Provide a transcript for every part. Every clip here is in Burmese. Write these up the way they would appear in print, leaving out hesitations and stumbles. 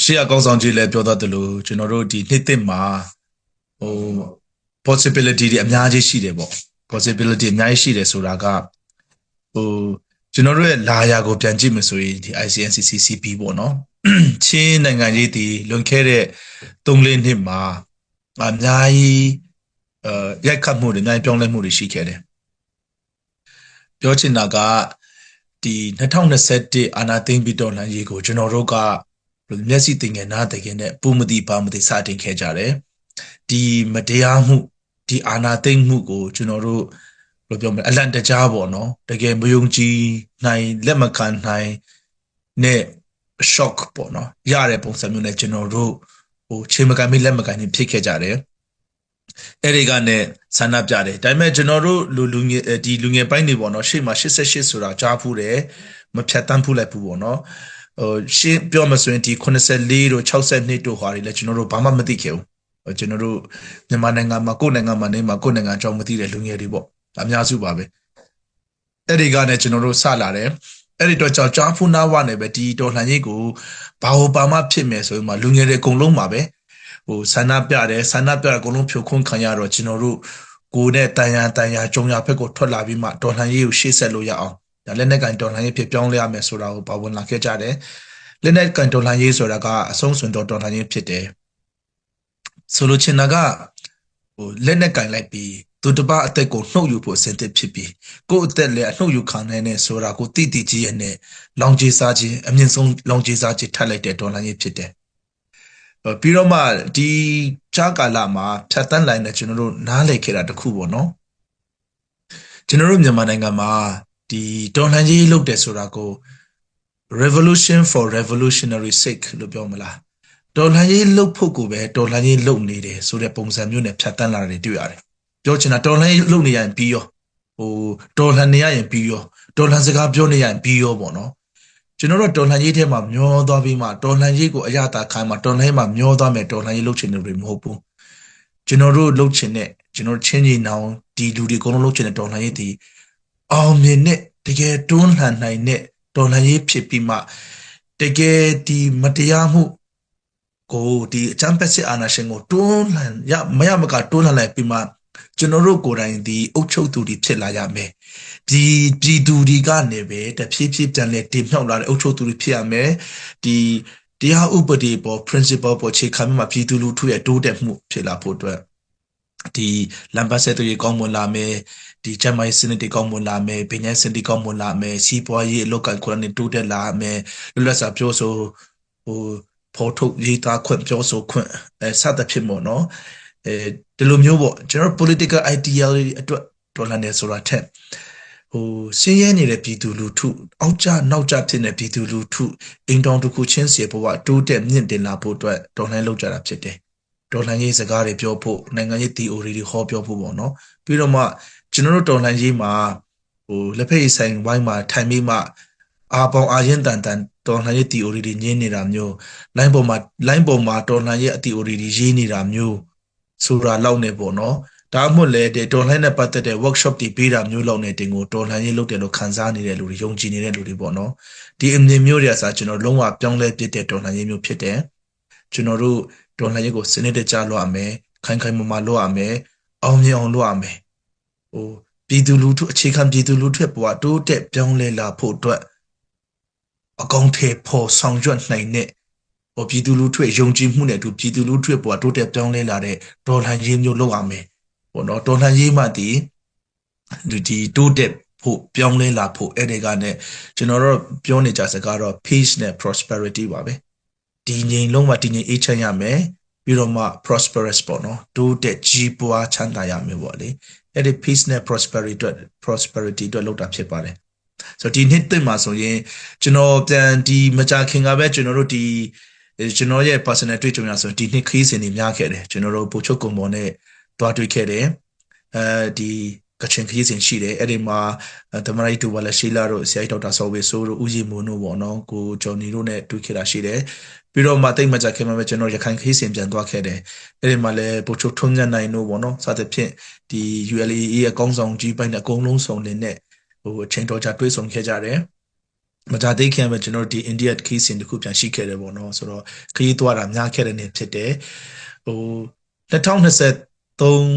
ရှေ့အကောင်းဆောင်ကြီးလည်းပြောတတ်တယ်လို့ကျွန်တော်တို့ဒီနှစ်သစ်မှာဟို possibility တွေအများကြီးရှိတယ်ပေါ့ possibility အများကြီးရှိတယ်ဆိုတာကဟိုကျွန်တော်တို့ရဲ့လာယာကိုပြန်ကြည့်မယ်ဆိုရင်ဒီ ICNCCCP ပေါ့နော်ချင်းနိုင်ငံကြီးဒီလွန်ခဲ့တဲ့3-4နှစ်မှာအများကြီးရိုက်ခတ်မှုတွေအများကြီးပြောင်းလဲမှုတွေရှိခဲ့တယ်ပြောချင်တာကဒီ2021အာနာသိမ့်ပြီးတော့လမ်းကြီးကိုကျွန်တော်တို့ကမျက်စိတင်ငယ်နားတင်ငယ်နဲ့ပူမတိပါမတိစတင်ခဲ့ကြတယ်ဒီမတရားမှုဒီအာနာသိမ့်မှုကိုကျွန်တော်တို့ဘယ်လိုပြောမလဲအလန့်တကြားပေါ့နော်တကယ်မယုံကြည်နိုင်လက်မခံနိုင်နဲ့ shock ပေါ့နော်ရတဲ့ပုံစံမျိုးနဲ့ကျွန်တော်တို့ချိန်မကန်ပြီးလက်မကန်ပြီးဖြစ်ခဲ့ကြတယ်အဲ့ဒီကနေဆန္ဒပြတယ်ဒါပေမဲ့ကျွန်တော်တို့လူငယ်ဒီလူငယ်ပိုင်းတွေပေါ့နော်ရှေ့မှာ88ဆိုတာကြားဖူးတယ်မဖြတ်တန်းဖူးလိုက်ဘူးပေါ့နော်ရှင်းပြောမှဆိုရင်ဒီ84တို့62တို့ဟာတွေလည်းကျွန်တော်တို့ဘာမှမသိခဲ့ဘူးကျွန်တော်တို့မြန်မာနိုင်ငံမှာကိုယ်နိုင်ငံမှာနေမှာကိုယ်နိုင်ငံအကြောင်းမသိတဲ့လူငယ်တွေပေါ့အများစုပါပဲအဲ့ဒီကနေကျွန်တော်တို့စလာတယ်အဲ့ဒီတော့ကြားဖူးနားဝနဲ့ပဲဒီတော်လှန်ရေးကိုဘာမှဖြစ်မယ်ဆိုရင်မှလူငယ်တွေအကုန်လုံးပါပဲဆန္ဒပြတယ်ဆန္ဒပြအကုန်လုံးဖြိုခွင်းခံရတော့ကျွန်တော်တို့ကိုယ်နဲ့တန်ရာကြုံရဖက်ကိုထွက်လာပြီးမှတော်လှန်ရေးကိုရှေ့ဆက်လို့ရအောင်ဒါလက်နက်ကင်တော်လှန်ရေးဖြစ်ပြောင်းလဲရမယ်ဆိုတာကိုပါဝင်လာခဲ့ကြတယ်လက်နက်ကင်တော်လှန်ရေးဆိုတာကအဆုံးစွန်တော်လှန်ရေးဖြစ်တယ်ဆိုလိုချင်တာကလက်နက်ကင်လိုက်ပြီးသူတပအသက်ကိုနှုတ်ယူဖို့အစဉ်သစ်ဖြစ်ပြီးကိုယ့်အသက်လည်းအနှုတ်ယူခံနိုင်တဲ့ဆိုတာကိုတိတိကြီးရဲ့နဲ့လောင်ကြီးစားခြင်းအမြင့်ဆုံးလောင်ကြီးစားခြင်းထပ်လိုက်တဲ့တော်လှန်ရေးဖြစ်တယ်ပြီးတော့မှဒီကြားကာလမှာဖြတ်တန်းလိုက်တဲ့ကျွန်တော်တို့နားလည်ခဲ့တာတခုပေါ့နော်ကျွန်တော်တို့မြန်မာနိုင်ငံမှာဒီတော်လှန်ရေးလုပ်တယ်ဆိုတာကို revolution for revolutionary sake လို့ပြောမလားတော်လှန်ရေးလုပ်ဖို့ကိုပဲတော်လှန်ရေးလုပ်နေတယ်ဆိုတဲ့ပုံစံမျိုးနဲ့ဖြတ်တန်းလာတယ်တွေ့ရတယ်ပြောချင်တာတော်လှန်ရေးလုပ်နေရရင်ပြီးရောတော်လှန်နေရရင်ပြီးရောတော်လှန်စကားပြောနေရရင်ပြီးရောပေါ့နော်ကျွန်တော်တို့တော်လှန်ရေးထဲမှာမျောသွားပြီးမှတော်လှန်ရေးကိုအရသာခိုင်းမှတော်လှန်ရေးမှာမျောသွားမယ်တော်လှန်ရေးလုပ်ချင်တယ်တွေမဟုတ်ဘူးကျွန်တော်တို့လုပ်ချင်တဲ့ကျွန်တော်ချင်းကြီးနောင်ဒီလူတွေအကုန်လုံးလုပ်ချင်တဲ့တော်လှန်ရေးဒီအောင်မြင်တဲ့တကယ်တွန်းလှန်နိုင်တဲ့တော်လှန်ရေးဖြစ်ပြီးမှတကယ်ဒီမတရားမှုကိုဒီအချမ်းပက်စစ်အာဏာရှင်ကိုတွန်းလှန်မရမကတွန်းလှန်လိုက်ပြီးမှကျွန်တော်တို့ကိုယ်တိုင်ဒီအုပ်ချုပ်သူတွေဖြစ်လာရမယ်ပြည်သူတွေကနေပဲတဖြည်းဖြည်းပြန်လဲတင်မြှောက်လာတဲ့အုပ်ချုပ်သူတွေဖြစ်ရမယ်ဒီတရားဥပဒေပေါ် principle ပေါ်ခြေခံမှာပြည်သူလူထုရဲ့တိုးတက်မှုဖြစ်လာဖို့အတွက်ဒီလမ်းပန်းဆက်သွယ်ရေးကောင်းမွန်လာမယ်ဒီကျန်းမာရေးစနစ်တွေကောင်းမွန်လာမယ်ပညာစနစ်ကောင်းမွန်လာမယ်စီးပွားရေးအလုပ်ကိုင်ခွင့်တွေတိုးတက်လာမယ်လွတ်လပ်စွာပြောဆိုဖော်ထုတ်ရေးသားခွင့်ပြောဆိုခွင့်စသဖြင့်ပေါ့နော်ဒီလိုမျိုးပေါ့ကျွန်တော် political ideology အတွက်တော်လှန်နေဆိုတာထက်စင်းရဲနေတဲ့ပြည်သူလူထုအောက်ကျနောက်ကျဖြစ်နေပြည်သူလူထုအိမ်တောင်တစ်ခုချင်းစီဘဝတိုးတက်မြင့်တင်လာဖို့အတွက်တော်လှန်လုပ်ကြတာဖြစ်တယ်တော်လှန်ရေးစကားတွေပြောဖို့နိုင်ငံရေး theory တွေဟောပြောဖို့ပေါ့နော်ပြီးတော့မှကျွန်တော်တို့တော်လှန်ရေးမှာလက်ဖက်ရည်ဆိုင်ဝိုင်းမှာထိုင်ပြီးမှအာပေါင်အာရင်တန်တော်လှန်ရေး theory တွေညင်းနေတာမျိုးလိုင်းပေါ်မှာတော်လှန်ရေး theory တွေရေးနေတာမျိုးဆိုတာလောက်နေပေါ့နော်ဒါမှမဟုတ်လေတော်လှန်နဲ့ပတ်သက်တဲ့ workshop တွေပေးတာမျိုးလောက်နေတင်ကိုတော်လှန်ရေးလုပ်တယ်လို့ခန်းစားနေတဲ့လူတွေယုံကြည်နေတဲ့လူတွေပေါ့နော်ဒီအမြင်မျိုးတွေအစားကျွန်တော်လုံးဝပြောင်းလဲပြတဲ့တော်လှန်ရေးမျိုးဖြစ်တယ်ကျွန်တော်တို့တော်လှန်ရေးကိုစနစ်တကျလုပ်ရမယ်ခိုင်မာမာလုပ်ရမယ်အောင်မြင်အောင်လုပ်ရမယ်ပြည်သူလူထုအခြေခံပြည်သူလူထုဘဝတိုးတက်ပြောင်းလဲလာဖို့အတွက်အကောင့်ထဲပေါ်ဆောင်ရွက်နိုင်တဲ့ပြည်သူလူထုယုံကြည်မှုနဲ့အတူပြည်သူလူထုဘဝတိုးတက်ပြောင်းလဲလာတဲ့တော်လှန်ရေးမျိုးလုပ်ရမယ်ပေါ့နော်တော်လှန်ရေးမှဒီတိုးတက်ဖို့ပြောင်းလဲလာဖို့အဲ့ဒီကနေကျွန်တော်တို့ပြောနေကြစကားတော့ peace နဲ့ prosperity ပါပဲဒီငြိမ်လုံးမှာဒီငြိမ်အေးချမ်းရမယ်ပြီးတော့မှ prosperous ပေါ့နော်တိုးတက်ကြီးပွားချမ်းသာရမယ်ပေါ့လေအဲ့ဒီ peace နဲ့ prosperity အတွက်လုပ်တာဖြစ်ပါတယ်ဆိုတော့ဒီနှစ်သစ်မှာဆိုရင်ကျွန်တော်ပြန်ဒီမကြခင်ကပဲကျွန်တော်တို့ကျွန်တော်ရဲ့ personal တွေ့ကြုံရဆိုဒီနှစ်ခရီးစဉ်တွေများခဲ့တယ်ကျွန်တော်တို့ပို့ချုပ်ကုံပေါ်နဲ့တွားတွေ့ခဲ့တယ်ဒီကချင်ခရီးစဉ်ရှိတယ်အဲ့ဒီမှာသမရိုက်တူဝါလက်ရှိလာတို့ဆရာကြီးဒေါက်တာစောဝေဆိုးတို့ဦးရီမွန်တို့ပေါ့နော်ကိုဂျော်နီတို့နဲ့တွေ့ခဲ့တာရှိတယ်ပြီးတော့မှတိတ်မကြခင်မှာပဲကျွန်တော်ရခိုင်ခရီးစဉ်ပြန်သွားခဲ့တယ်အဲ့ဒီမှာလည်းပို့ချုပ်ထုံးညံ့နိုင်တို့ပေါ့နော်စသဖြင့်ဒီ ULA ရဲ့အကောင်းဆောင်ကြီးပိုင်းနဲ့အကုန်လုံးစုံလင်နဲ့အချိန်တော်ကြာတွေ့ဆုံခဲ့ကြတယ် မကြသေးခင်ပဲကျွန်တော်ဒီအိန္ဒိယခီးစဉ်တစ်ခုပြန်ရှိခဲ့တယ်ပေါ့နော်ဆိုတော့ခရီးသွားတာများခဲ့တဲ့နေ့ဖြစ်တယ်ဟို2023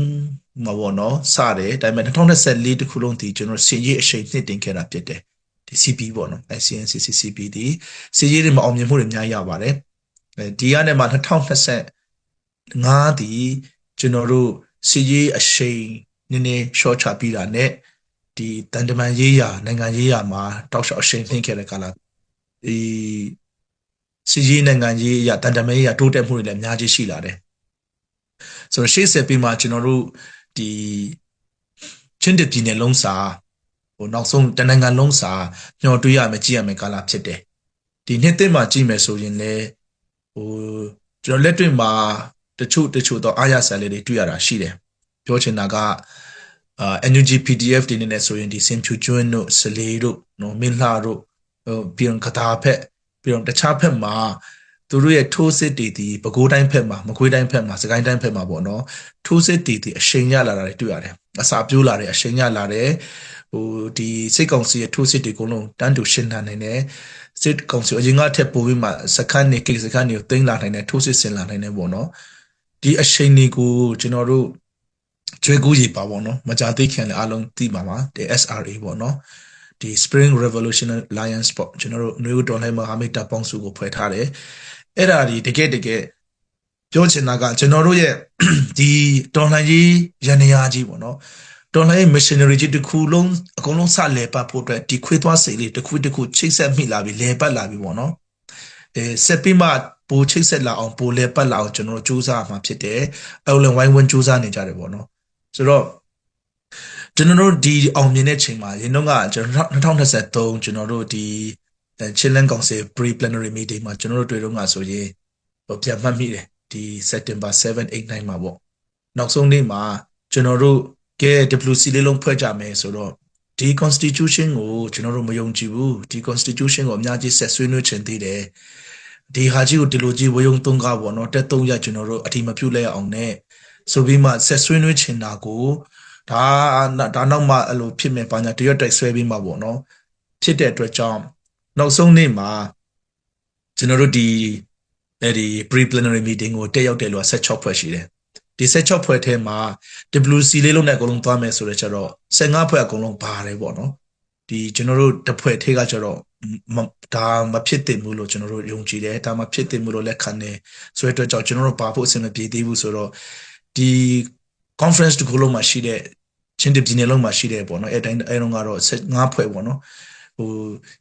မှာပေါ့နော်စတယ်ဒါပေမဲ့2024တခုလုံးဒီကျွန်တော်စီရေးအရှိန်နှစ်တင်ခဲ့တာဖြစ်တယ်ဒီ CP ပေါ့နော် ICNCCCP ဒီစီရေးတွေမှာအောင်မြင်မှုတွေအများကြီးရပါတယ်ဒီကနေမှ2025ဒီကျွန်တော်တို့စီရေးအရှိန်နည်းနည်း short ချပြီးတာနဲ့ဒီတန်တမန်ရေးရာနိုင်ငံရေးရာမှာတောက်လျှောက်အရှိန်နှင်းခဲ့တဲ့ကာလဒီစီရေးနိုင်ငံရေးရာတန်တမန်ရေးရာတိုးတက်မှုတွေလည်းအများကြီးရှိလာတယ်ဆိုတော့ရှေ့ဆက်ပြီးမှကျွန်တော်တို့ဒီချင်းတပြည်နယ်လုံးစာဟိုနောက်ဆုံးတနိုင်ငံလုံးစာညှော်တွေးရမယ်ကြည့်ရမယ်ကာလဖြစ်တယ်ဒီနှစ်သစ်မှာကြည့်မယ်ဆိုရင်လည်းဟိုကျွန်တော်လက်တွေ့မှာတချို့တော့အားရဆန်လေးတွေတွေ့ရတာရှိတယ်ပြောချင်တာကNUG PDF တွေနဲ့ဆိုရင်ဒီစင်ဖြူကျွန်းတို့စလေတို့နော်မင်းလှတို့ပြီးတော့ကတာဖက်ပြီးတော့တခြားဖက်မှာသူတို့ရဲ့ထိုးစစ်တွေဒီပဲခူးတိုင်းဖက်မှာမကွေးတိုင်းဖက်မှာစကိုင်းတိုင်းဖက်မှာပေါ့နော်ထိုးစစ်တွေဒီအရှိန်ရလာတာတွေတွေ့ရတယ်အစာပြိုးလာတယ်အရှိန်ရလာတယ်ဟိုဒီစိတ်ကောင်စီရဲ့ထိုးစစ်တွေအကုန်လုံးတန်းတူရှင်းထန်နေတယ်စစ်ကောင်စီအရင်ကထက်ပိုပြီးမှစခန်းနေကိစခန်းနေကိုတင်လာနိုင်တယ်ထိုးစစ်ဆင်လာနိုင်တယ်ပေါ့နော်ဒီအရှိန်တွေကိုကျွန်တော်တို့ကျွေးကူးရပါပေါ့နော်မကြသေးခင်လည်းအားလုံးသိပါမှာဒီ SRA ပေါ့နော်ဒီ Spring Revolutionary Alliance ပေါ့ကျွန်တော်တို့နွေဦးတော်လှန်မဟာမိတ်တပ်ပေါင်းစုကိုဖွဲ့ထားတယ်အဲ့ဒါဒီတကယ်ပြောချင်တာကကျွန်တော်တို့ရဲ့ဒီတော်လှန်ရေးရန်ရာကြီးပေါ့နော်တော်လှန်ရေး machinery ကြီးတစ်ခုလုံးအကုန်လုံးစလဲပတ်ဖို့အတွက်ဒီခွေးသွားစိတ်လေးတစ်ခုချိတ်ဆက်မိလာပြီလဲပတ်လာပြီပေါ့နော်ဆက်ပြီးမှပိုချိတ်ဆက်လာအောင်ပိုလဲပတ်လာအောင်ကျွန်တော်တို့စူးစမ်းမှာဖြစ်တယ်အဲ့လိုဝိုင်းဝန်းစူးစမ်းနေကြတယ်ပေါ့နော်ဆိုတော့ကျွန်တော်တို့ဒီအောင်မြင်တဲ့ချိန်မှာရင်းတော့ကကျွန်တော်2023ကျွန်တော်တို့ဒီChilean Council pre-plenary meeting မှာကျွန်တော်တို့တွေ့တော့ကဆိုရင်ပြန်မှတ်မိတယ်ဒီ September 7 8 9မှာပေါ့နောက်ဆုံးနေ့မှာကျွန်တော်တို့ကဲ WC လေးလုံးဖွဲ့ကြမယ်ဆိုတော့ဒီ constitution ကိုကျွန်တော်တို့မယုံကြည်ဘူးဒီ constitution ကိုအများကြီးဆက်ဆွေးနွေးချင်သေးတယ်ဒီဟာကြီးကိုဒီလိုကြီးဝေယုံသုံးကားပေါ့နော်တက်သုံးရကျွန်တော်တို့အထီးမပြုတ်လဲအောင်နဲ့ဆိုပြီးမှဆက်ဆွေးနွေးချင်တာကိုဒါနောက်မှအဲ့လိုဖြစ်မယ်ပါညာတရွတ်တိုက်ဆွဲပြီးမှပေါ့နော်ဖြစ်တဲ့အတွက်ကြောင့်နောက်ဆုံးနေ့မှာကျွန်တော်တို့ဒီအဲ့ဒီ pre-plenary meeting ကိုတက်ရောက်တယ်လို့16ဖွဲ့ရှိတယ်ဒီ16ဖွဲ့ထဲမှာ WC လေးလုံးနဲ့အကုန်လုံးသွားမယ်ဆိုတော့ကျတော့15ဖွဲ့အကုန်လုံးပါတယ်ပေါ့နော်ဒီကျွန်တော်တို့တစ်ဖွဲ့ထဲကကျတော့ဒါမဖြစ်သင့်ဘူးလို့ကျွန်တော်တို့ယုံကြည်တယ်ဒါမှဖြစ်သင့်ဘူးလို့လက်ခံတယ်ဆိုတဲ့အတွက်ကြောင့်ကျွန်တော်တို့ပါဖို့အဆင်မပြေသေးဘူးဆိုတော့ဒီ conference တစ်ခုလုံးမှာရှိတဲ့ချင်းပြည်နယ်လုံးမှာရှိတဲ့ပေါ့နော်အဲ့တိုင်းအဲ့တော့ကတော့15ဖွဲ့ပေါ့နော်ဟို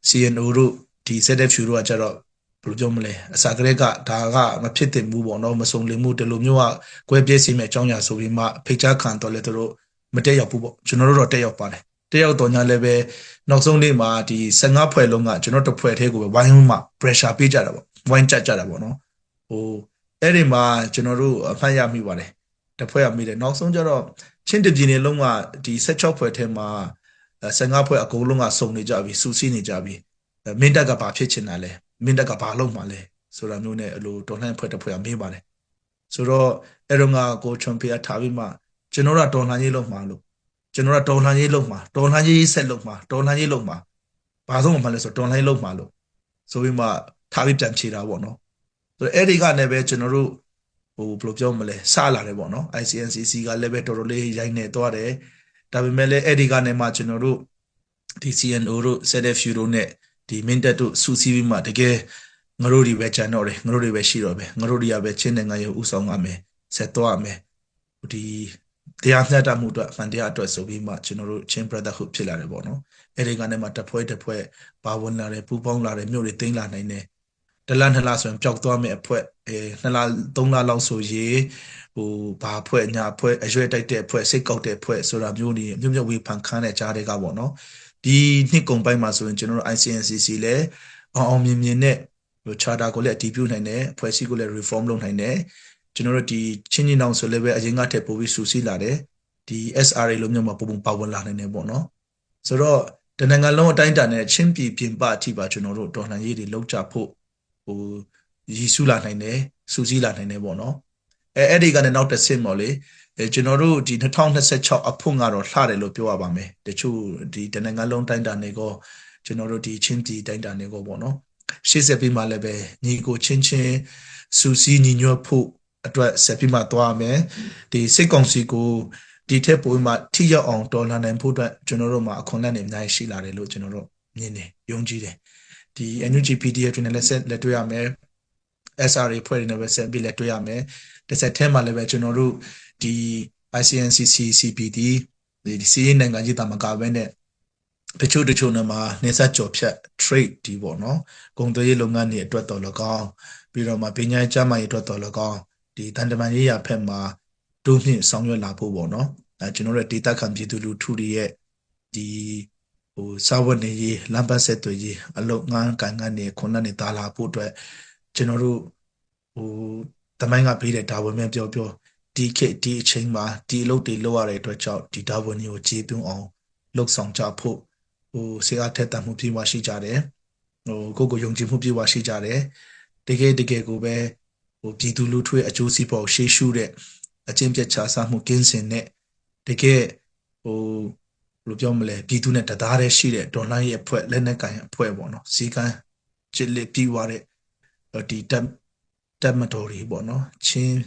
CNO တို့ဒီ ZFU တို့ကကျတော့ဘယ်လိုပြောမလဲအစာကလေးကဒါကမဖြစ်သင့်ဘူးပေါ့နော်မစုံလင်မှုတလူမျိုးကကွဲပြဲစီမဲ့အကြောင်းအရာဆိုပြီးမှဖိတ်ကြားခံတော့လေတို့မတက်ရောက်ဘူးပေါ့ကျွန်တော်တို့တော့တက်ရောက်ပါတယ်တက်ရောက်တော့ညာလည်းပဲနောက်ဆုံးနေ့မှာဒီ15ဖွဲ့လုံးကကျွန်တော်တစ်ဖွဲ့သေးကိုပဲဝိုင်းဝန်းမှ pressure ပေးကြတာပေါ့ဝိုင်းကြတာပေါ့နော်ဟိုအဲ့ဒီမှာကျွန်တော်တို့အဖတ်ရမိပါတယ်တစ်ဖွဲ့ရမိတယ်နောက်ဆုံးကျတော့ချင်းတပြည်နယ်လုံးကဒီ16ဖွဲ့ထဲမှာ15ဖွဲ့အကုန်လုံးကစုံနေကြပြီစူးစီးနေကြပြီမင်းတက်ကဘာဖြစ်ချင်တာလဲမင်းတက်ကဘာလုပ်မှာလဲဆိုတာမျိုးနဲ့အလိုတော်လှန်ဖွဲ့တစ်ဖွဲ့မေးပါတယ်ဆိုတော့အဲ့တော့ငါကိုချွန်ဖေးထားပြီးမှကျွန်တော်တို့တော်လှန်ရေးလုပ်မှာလို့ကျွန်တော်တို့တော်လှန်ရေးလုပ်မှာတော်လှန်ရေးဆက်လုပ်မှာတော်လှန်ရေးလုပ်မှာဘာဆုံးမှမလဲဆိုတော်လှန်ရေးလုပ်မှာလို့ဆိုပြီးမှထားပြီးပြန်ခြေတာပေါ့နော်ဆိုတော့အဲ့ဒီကနေပဲကျွန်တော်တို့ဟိုဘယ်လိုပြောမလဲစလာတယ်ပေါ့နော် ICNCC ကလည်းပဲတော်တော်လေးရိုက်နေသွားတယ်ဒါပေမဲ့လည်းအဲ့ဒီကနေမှကျွန်တော်တို့ဒီ CNO တို့ ZFU တို့နဲ့ဒီမင်းတက်တို့စူးစီးပြီးမှတကယ်ငါတို့တွေပဲကြံတော့တယ်ငါတို့တွေပဲရှိတော့ပဲငါတို့တွေကပဲချင်းနိုင်ငံရေးဥဆောင်ရမယ်ဆက်သွားရမယ်ဒီတရားမျှတမှုအတွက်ဖန်တရားအတွက်ဆိုပြီးမှကျွန်တော်တို့ချင်း brotherhood ဖြစ်လာတယ်ပေါ့နော်အဲ့ဒီကနေမှတစ်ဖွဲ့ပါဝင်လာတယ်ပူပေါင်းလာတယ်မြို့တွေတင်းလာနိုင်တယ်တလနှစ်လဆိုရင်ပျောက်သွားမယ်အဖွဲနှစ်လသုံးလလောက်ဆိုရင်ဟိုဘာဖွဲ့ညာဖွဲ့အရွယ်တိုက်တဲ့ဖွဲ့စိတ်ကောက်တဲ့ဖွဲ့ဆိုတာမျိုးနေမြို့ဝေးဖန်ခန်းတဲ့ကြားတွေကပေါ့နော်ဒီနှစ်ကုန်ပိုင်းမှာဆိုရင်ကျွန်တော်တို့ ICNCC လည်းအောင်မြင်နဲ့ဟို charter ကိုလည်းအတည်ပြုနိုင်တယ်ဖွဲ့စည်းကိုလည်း reform လုပ်နိုင်တယ်ကျွန်တော်တို့ဒီချင်းချင်းအောင်ဆိုလည်းပဲအရင်ကထက်ပိုပြီးစူးစီးလာတယ်ဒီ SRA လိုမျိုးမှာပုံပါဝင်လာနိုင်တယ်ပေါ့နော်ဆိုတော့တနင်္ဂနွေလုံးအတိုင်းအတာနဲ့ချင်းပြည်ပြင်ပအထိပါကျွန်တော်တို့တော်လှန်ရေးတွေလောက်ကြဖို့ဟိုရည်စူးလာနိုင်တယ်စူးစီးလာနိုင်တယ်ပေါ့နော်အဲ့ဒီကနေနောက်တစ်ဆင့်ပေါ့လေကျွန်တော်တို့ဒီ2026အဖွင့်ကတော့လှတယ်လို့ပြောရပါမယ်တချို့ဒီတနင်္ဂနွေလုံးတိုင်းတာနေကော ကျွန်တော်တို့ဒီချင်းပြည်တိုင်းတာနေကိုပေါ့နော်ရှေ့ဆက်ပြီးမှလည်းပဲညီကိုချင်းစူစီညီညွတ်ဖို့အတွက်ဆက်ပြီးမှသွားမယ်ဒီစိတ်ကောင်းစီကိုဒီထက်ပိုမှထိရောက်အောင်တော်လှန်နိုင်ဖို့အတွက်ကျွန်တော်တို့မှာအခွင့်အလမ်းတွေအများကြီးရှိလာတယ်လို့ကျွန်တော်တို့မြင်တယ်ယုံကြည်တယ်ဒီ NUG PDF တွေနဲ့လက်တွေ့ရမယ် SRA ဖွဲ့တွေနဲ့ပဲဆက်ပြီးလက်တွေ့ရမယ်တစ်ဆက်တည်းမှာလည်းပဲကျွန်တော်တို့ဒီ ICNCC CPD ဒီစီးရင်နိုင်ငံကြီးတာမကပဲနဲ့တချို့နဲ့မှာနေဆက်ကြော်ဖြတ် trade ဒီပေါ့နော်ကုန်သွယ်ရေးလုပ်ငန်းတွေအတွက်တော်၎င်းပြီးတော့မှပညာရေးကျန်းမာရေးအတွက်တော်၎င်းဒီတန်တမာရေးရဖက်မှာတိုးမြင့်ဆောင်ရွက်လာဖို့ပေါ့နော်ကျွန်တော်တို့ဒေတာခံပြည်သူလူထုတွေရဲ့ဒီစာဝတ်နေရေးလမ်းပန်းဆက်သွယ်ရေးအလုပ်ငန်းကန်ကနေခွန်နဲ့တာလာဖို့အတွက်ကျွန်တော်တို့တမိုင်းကပေးတဲ့ဒါဝန်များပြောဒီခေတ်ဒီအချိန်မှာဒီအလုပ်တွေလုပ်ရတဲ့အတွက်ကြောင့်ဒီဒါဝန်တွေကိုခြေပြုံးအောင်လှုပ်ဆောင်ကြဖို့စေအားထက်သန်မှုပြေဝရှိကြတယ်ကိုယုံကြည်မှုပြေဝရှိကြတယ်တကယ်ကိုပဲပြည်သူလူထုရဲ့အကျိုးစီးပွားကိုရှေ့ရှုတဲ့အကျင့်ပြတ်ချစားမှုကင်းစင်တဲ့တကယ်ဘယ်လိုပြောမလဲပြည်သူနဲ့တသားတည်းရှိတဲ့ဒေါ်လာရဲ့အဖွဲ့လက်နက်ကိုင်အဖွဲ့ပေါ့နော်စီကံချစ်လက်ပြီးွားတဲ့ဒီတက်မတော်တွေပေါ့နော်ချင်း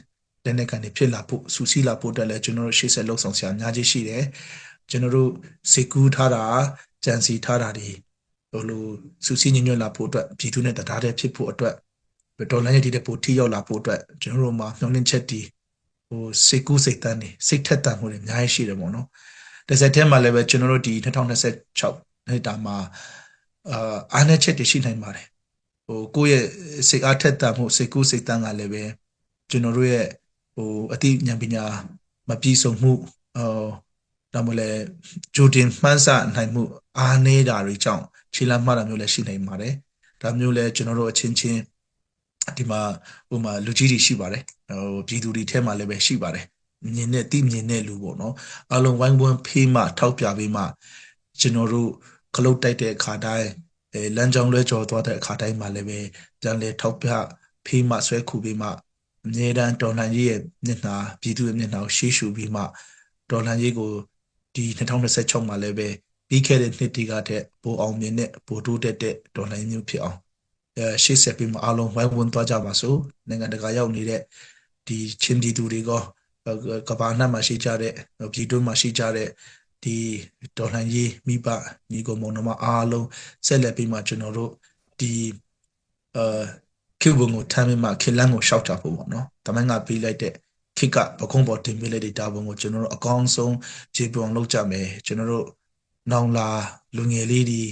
လက်နက်ကန်တွေဖြစ်လာဖို့စူးစီးလာဖို့အတွက်လည်းကျွန်တော်တို့ရှေ့ဆက်လှုပ်ဆောင်ဆရာအများကြီးရှိတယ်ကျွန်တော်တို့စေကူးထားတာကြံစီထားတာတွေလိုစူးစီးညွှန်လာဖို့အတွက်ပြည်သူနဲ့တရားတဲ့ဖြစ်ဖို့အတွက်ဒေါ်လာရဲ့ဒီတဲ့ပိုထိရောက်လာဖို့အတွက်ကျွန်တော်တို့မှာမျှော်လင့်ချက်တွေစေကူးစိတ်တန်းတွေစိတ်ထက်သန်မှုတွေအများကြီးရှိတယ်ပေါ့နော်တစ်ဆက်တည်းမှာလည်းပဲကျွန်တော်တို့ဒီ2026နှစ်တာမှာအားနည်းချက်တွေရှိနိုင်ပါတယ်ကိုယ့်ရဲ့စိတ်အားထက်သန်မှုစိတ်ကူးစိတ်တန်းကလည်းပဲကျွန်တော်တို့ရဲ့အသိဉာဏ်ပညာမပြည့်စုံမှုဒါမှလည်းဂျိုတင်မှန်းဆနိုင်မှုအားနည်းတာတွေကြောင့်ခြေလှမ်းမှားတာမျိုးလည်းရှိနိုင်ပါတယ်ဒါမျိုးလည်းကျွန်တော်တို့အချင်းချင်းဒီမှာလူကြီးတွေရှိပါတယ်ပြည်သူတွေထဲမှာလည်းပဲရှိပါတယ်မြင်တဲ့လူပေါ့နော်အလုံးဝိုင်းဝန်းဖေးမှထောက်ပြပေးမှကျွန်တော်တို့ခလုတ်တိုက်တဲ့အခါတိုင်းလမ်းကြောင်းလွဲကျော်သွားတဲ့အခါတိုင်းမှာလည်းပဲပြန်လေထောက်ပြဖေးမှဆွဲခုပေးမှအမြဲတမ်းတော်လှန်ရေးရဲ့မျက်နှာပြည်သူရဲ့မျက်နှာကိုရှေ့ရှုပြီးမှတော်လှန်ရေးကိုဒီ2026မှာလည်းပဲပြီးခဲ့တဲ့နှစ်တည်းကတည်းပိုအောင်မြင်တဲ့ပိုတိုးတက်တဲ့တော်လှန်ရေးမျိုးဖြစ်အောင်ရှေ့ဆက်ပြီးမှအားလုံးဝိုင်းဝန်းသွားကြပါစို့နိုင်ငံတကာရောက်နေတဲ့ဒီချင်းပြည်သူတွေကကဘာနာမှာရှိကြတဲ့ပြည်တွင်းမှာရှိကြတဲ့ဒီတော်လှန်ရေးမိဘညီကိုမောင်နှမအားလုံးဆက်လက်ပြီးမှကျွန်တော်တို့ဒီခေတ်ဘုံကိုထမ်းပြီးမှခေတ်လန်းကိုရှောက်ကြဖို့ပေါ့နော်တမန်ကပေးလိုက်တဲ့ခေတ်ကပခုံးပေါ်တင်ပေးလိုက်တဲ့တာဝန်ကိုကျွန်တော်တို့အကောင်းဆုံးခြေပုံလုပ်ကြမယ်ကျွန်တော်တို့နောင်လာလူငယ်လေးတွေ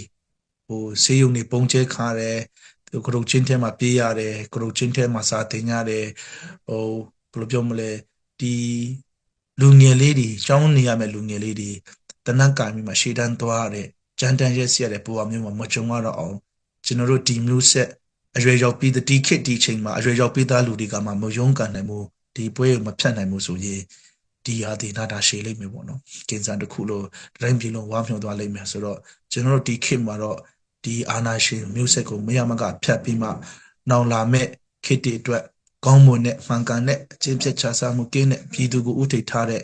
ဆေးရုံတွေပုံကျဲခါတယ်ကရုတ်ချင်းထဲမှာပြေးရတယ်ကရုတ်ချင်းထဲမှာစာတင်ရတယ်ဘယ်လိုပြောမလဲဒီလူငယ်လေးတွေကျောင်းနေရမယ့်လူငယ်လေးတွေတနက်ကံပြီးမှရှေ့တန်းသွားရတဲ့ကြမ်းတမ်းရက်စီရတဲ့ပုံအမျိုးမှာမကြုံရတော့အောင်ကျွန်တော်တို့ဒီမျိုးဆက်အရွယ်ရောက်ပြီးဒီခေတ်ဒီချိန်မှာအရွယ်ရောက်ပြီးသားလူတွေကမှမယုံကန်နိုင်ဘူးဒီပွဲကိုမဖြတ်နိုင်ဘူးဆိုရင်ဒီဟာဒီနာတာရှည်လိမ့်မယ်ပေါ့နော်ကင်ဆာတစ်ခုလို့တိုင်းပြည်လုံးဝါမျှော်သွားလိမ့်မယ်ဆိုတော့ကျွန်တော်တို့ဒီခေတ်မှာတော့ဒီအာနာရှင်မျိုးဆက်ကိုမရမကဖြတ်ပြီးမှနောင်လာမဲ့ခေတ်တွေအတွက်ကောင်းမွန်တဲ့မှန်ကန်တဲ့အချင်းပြတ်ချစားမှုကင်းတဲ့ပြည်သူကိုဥထိပ်ထားတဲ့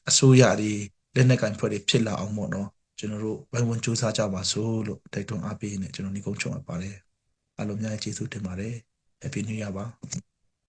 အစိုးရတွေလက်နက်ကင်ဖွဲ့တွေဖြစ်လာအောင်ပေါ့နော်ကျွန်တော်တို့ဝိုင်းဝန်းစူးစမ်းကြပါစို့လို့တိုက်တွန်းအားပေးနေကျွန်တော်ညီကုန်းချုံအပ်ပါတယ်အားလုံးများကျေးဇူးတင်ပါတယ် Happy New Year ပါ